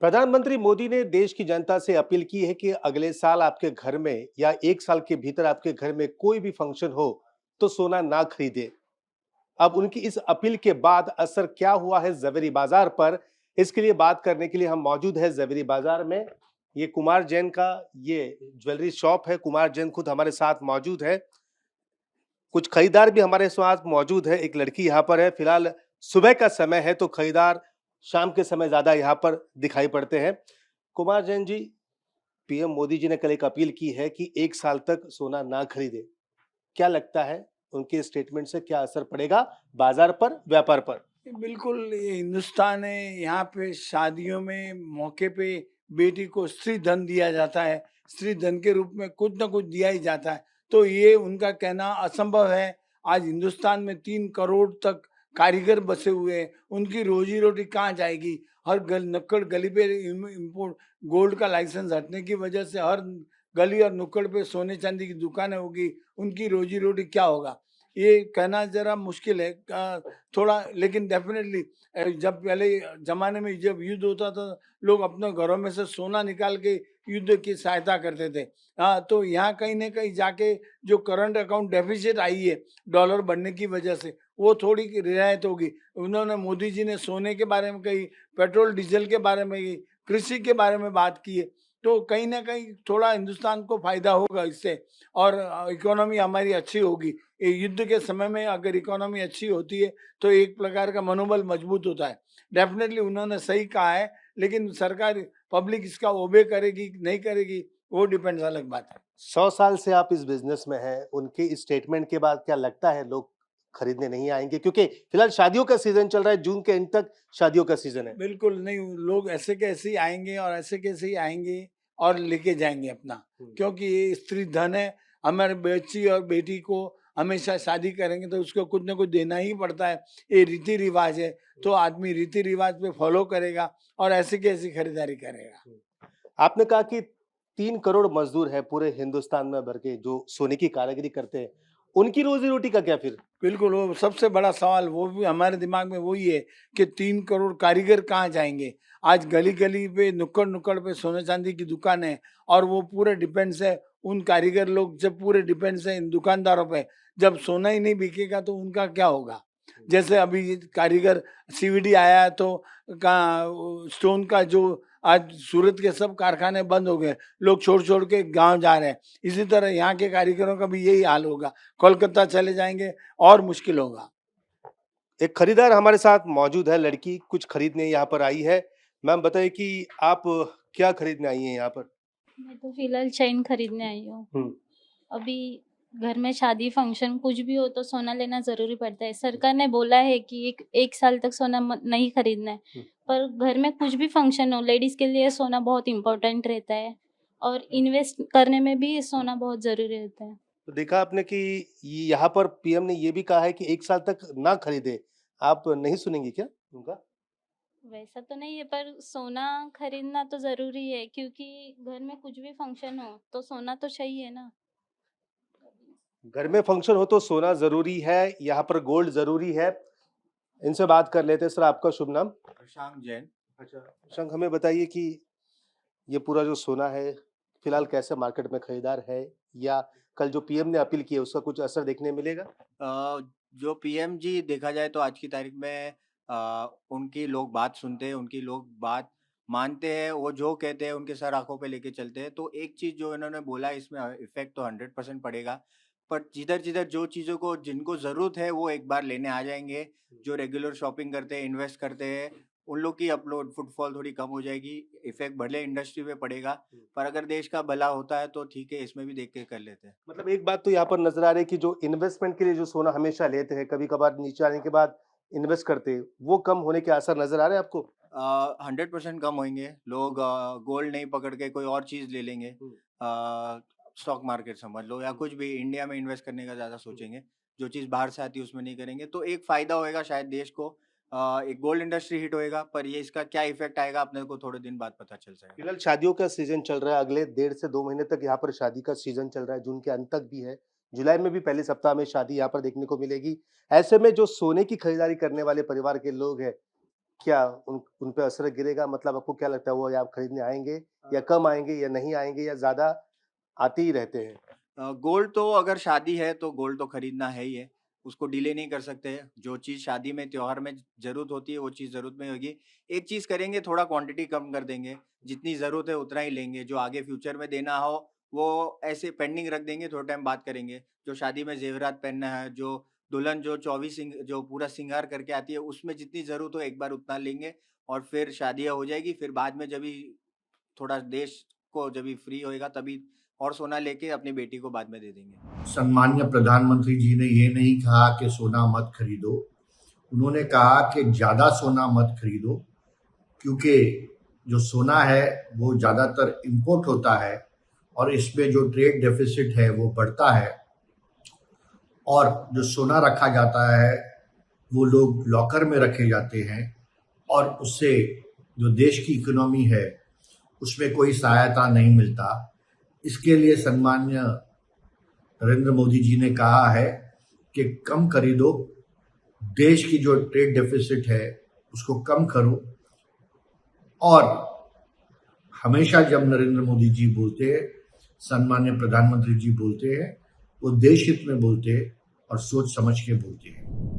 प्रधानमंत्री मोदी ने देश की जनता से अपील की है कि अगले साल आपके घर में या एक साल के भीतर आपके घर में कोई भी फंक्शन हो तो सोना ना खरीदे। अब उनकी इस अपील के बाद असर क्या हुआ है जवेरी बाजार पर, इसके लिए बात करने के लिए हम मौजूद है जवेरी बाजार में। ये कुमार जैन का ये ज्वेलरी शॉप है। कुमार जैन खुद हमारे साथ मौजूद है। कुछ खरीदार भी हमारे साथ मौजूद है। एक लड़की यहाँ पर है। फिलहाल सुबह का समय है तो खरीदार शाम के समय ज्यादा यहाँ पर दिखाई पड़ते हैं। कुमार जैन जी, पीएम मोदी जी ने कल एक अपील की है कि एक साल तक सोना ना खरीदे। क्या लगता है उनके स्टेटमेंट से क्या असर पड़ेगा बाजार पर, व्यापार पर? बिल्कुल, ये हिंदुस्तान है। यहाँ पे शादियों में मौके पे बेटी को स्त्री धन दिया जाता है। स्त्री धन के रूप में कुछ ना कुछ दिया ही जाता है। तो ये उनका कहना असंभव है। आज हिंदुस्तान में 3 करोड़ तक कारीगर बसे हुए हैं। उनकी रोजी-रोटी कहाँ जाएगी? हर नुक्कड़ गली पे इम्पोर्ट गोल्ड का लाइसेंस हटने की वजह से हर गली और नुक्कड़ पे सोने-चांदी की दुकानें होगी। उनकी रोजी-रोटी क्या होगा? ये कहना ज़रा मुश्किल है। थोड़ा, लेकिन डेफिनेटली जब पहले ज़माने में जब युद्ध होता था, लोग अपने घरों में से सोना निकाल के युद्ध की सहायता करते थे। हाँ, तो यहाँ कहीं न कहीं जाके जो करंट अकाउंट डेफ़िसिट आई है, डॉलर बढ़ने की वजह से, वो थोड़ी की रियायत होगी। उन्होंने मोदी जी ने सोने के बारे में कही, पेट्रोल डीज़ल के बारे में कही, कृषि के बारे में बात की है। तो कहीं न कहीं थोड़ा हिंदुस्तान को फ़ायदा होगा इससे, और इकोनॉमी हमारी अच्छी होगी। ये युद्ध के समय में अगर इकोनॉमी अच्छी होती है तो एक प्रकार का मनोबल मजबूत होता है। डेफ़िनेटली उन्होंने सही कहा है, लेकिन सरकार, पब्लिक इसका ओबे करेगी कि नहीं करेगी, वो डिपेंड्स, अलग बात है। 100 साल से आप इस बिजनेस में हैं, उनके इस स्टेटमेंट के बाद क्या लगता है लोग खरीदने नहीं आएंगे? क्योंकि फिलहाल शादियों का सीजन चल रहा है, जून के एंड तक शादियों का सीजन है। बिल्कुल नहीं, लोग ऐसे के ऐसे ही आएँगे और ऐसे के ऐसे ही आएँगे और लेके जाएँगे अपना। क्योंकि ये स्त्री धन है, हमारे बच्ची और बेटी को हमेशा शादी करेंगे तो उसको कुछ न कुछ देना ही पड़ता है। ये रीति-रिवाज है, तो आदमी रीति-रिवाज पे फॉलो करेगा और ऐसे की ऐसी खरीदारी करेगा। आपने कहा कि 3 करोड़ मजदूर है पूरे हिंदुस्तान में भर के जो सोने की कारीगरी करते हैं, उनकी रोजी रोटी का क्या फिर? बिल्कुल, वो सबसे बड़ा सवाल वो भी हमारे दिमाग में वही है कि 3 करोड़ कारीगर कहाँ जाएँगे? आज गली-गली पे, नुक्कड़-नुक्कड़ पे सोने-चांदी की दुकान है, और वो पूरे डिपेंड्स है उन कारीगर लोग, जब पूरे डिपेंड्स है इन दुकानदारों पे, जब सोना ही नहीं बिकेगा तो उनका क्या होगा? जैसे अभी कारीगर सीवीडी आया है तो स्टोन का जो आज सूरत के सब कारखाने बंद हो गए, लोग छोड़-छोड़ के गाँव जा रहे हैं। इसी तरह यहाँ के कारीगरों का भी यही हाल होगा, कोलकाता चले जाएँगे और मुश्किल होगा। एक खरीदार हमारे साथ मौजूद है, लड़की कुछ खरीदने यहाँ पर आई है। मैम बताइए कि आप क्या खरीदने आई हैं यहाँ पर? मैं तो फिलहाल चेन खरीदने आई हूँ। हम्म। अभी घर में शादी फंक्शन कुछ भी हो तो सोना लेना ज़रूरी पड़ता है। सरकार ने बोला है कि एक 1 साल तक सोना नहीं खरीदना है। पर घर में कुछ भी फंक्शन हो, लेडीज़ के लिए सोना बहुत इम्पोर्टेंट रहता है और इन्वेस्ट करने में भी सोना बहुत ज़रूरी रहता है। तो देखा आपने कि यहाँ पर पीएम ने ये भी कहा है कि एक साल तक ना खरीदे। आप नहीं सुनेंगी क्या उनका? वैसा तो नहीं है, पर सोना खरीदना तो ज़रूरी है, क्योंकि घर में कुछ भी फंक्शन हो तो सोना तो चाहिए ना। घर में फंक्शन हो तो सोना जरूरी है, यहाँ पर गोल्ड जरूरी है। इनसे बात कर लेते हैं। सर, आपका शुभ नाम? प्रशांत जैन। अच्छा शंख, हमें बताइए कि ये पूरा जो सोना है फिलहाल कैसे मार्केट में खरीदार है, या कल जो पीएम ने अपील की है उसका कुछ असर देखने मिलेगा? जो पीएम जी देखा जाए तो आज की तारीख में उनकी लोग बात सुनते हैं, उनकी लोग बात मानते हैं, वो जो कहते हैं उनके सर आँखों पे लेके चलते हैं। तो एक चीज़ जो इन्होंने बोला इसमें इफ़ेक्ट तो 100% पड़ेगा। पर जिधर-जिधर जो चीज़ों को जिनको ज़रूरत है वो एक बार लेने आ जाएँगे। जो रेगुलर शॉपिंग करते हैं, इन्वेस्ट करते हैं, उन लोग की अपलोड फुटफॉल थोड़ी कम हो जाएगी। इफ़ेक्ट भले इंडस्ट्री पे पड़ेगा, पर अगर देश का भला होता है तो ठीक है, इसमें भी देख के कर लेते हैं। मतलब एक बात तो यहाँ पर नजर आ रही है कि जो इन्वेस्टमेंट के लिए जो सोना हमेशा लेते हैं, कभी कभार नीचे आने के बाद इन्वेस्ट करते हैं, वो कम होने के असर नजर आ रहे हैं आपको? 100% कम होंगे। लोग गोल्ड नहीं पकड़ के कोई और चीज़ ले लेंगे। स्टॉक मार्केट समझ लो या कुछ भी इंडिया में इन्वेस्ट करने का ज़्यादा सोचेंगे। जो चीज़ बाहर से आती है उसमें नहीं करेंगे। तो एक फ़ायदा होएगा शायद देश को। एक गोल्ड इंडस्ट्री हिट होएगा, पर ये इसका क्या इफ़ेक्ट आएगा अपने को थोड़े दिन बाद पता चल जाएगा। फिलहाल शादियों का सीजन चल रहा है, अगले 1.5 से 2 महीने तक यहाँ पर शादी का सीजन चल रहा है, जून के अंत तक भी है। जुलाई में भी पहले सप्ताह में शादी यहाँ पर देखने को मिलेगी। ऐसे में जो सोने की खरीदारी करने वाले परिवार के लोग हैं, क्या उन पे असर गिरेगा? मतलब आपको क्या लगता है वो आप खरीदने आएँगे या कम आएँगे या नहीं आएँगे या ज़्यादा आते ही रहते हैं? गोल्ड तो अगर शादी है तो गोल्ड तो खरीदना है ही है, उसको डिले नहीं कर सकते। जो चीज़ शादी में त्योहार में ज़रूरत होती है वो चीज़ ज़रूरत में होगी। एक चीज़ करेंगे, थोड़ा क्वांटिटी कम कर देंगे, जितनी ज़रूरत है उतना ही लेंगे, जो आगे फ्यूचर में देना हो वो ऐसे पेंडिंग रख देंगे, थोड़ा टाइम बाद करेंगे। जो शादी में ज़ेवरात पहनना है, जो दुल्हन जो 24 जो पूरा श्रृंगार करके आती है उसमें जितनी ज़रूरत हो एक बार उतना लेंगे और फिर शादियाँ हो जाएगी। फिर बाद में जभी थोड़ा देश को जभी फ्री होएगा तभी और सोना लेके अपनी बेटी को बाद में दे देंगे। सम्माननीय प्रधानमंत्री जी ने ये नहीं कहा कि सोना मत खरीदो, उन्होंने कहा कि ज़्यादा सोना मत खरीदो, क्योंकि जो सोना है वो ज़्यादातर इंपोर्ट होता है और इसमें जो ट्रेड डेफिसिट है वो बढ़ता है और जो सोना रखा जाता है वो लोग लॉकर में रखे जाते हैं और उससे जो देश की इकोनॉमी है उसमें कोई सहायता नहीं मिलता। इसके लिए सम्माननीय नरेंद्र मोदी जी ने कहा है कि कम खरीदो, देश की जो ट्रेड डेफिसिट है उसको कम करो। और हमेशा जब नरेंद्र मोदी जी बोलते हैं, सम्माननीय प्रधानमंत्री जी बोलते हैं, वो देश हित में बोलते हैं और सोच समझ के बोलते हैं।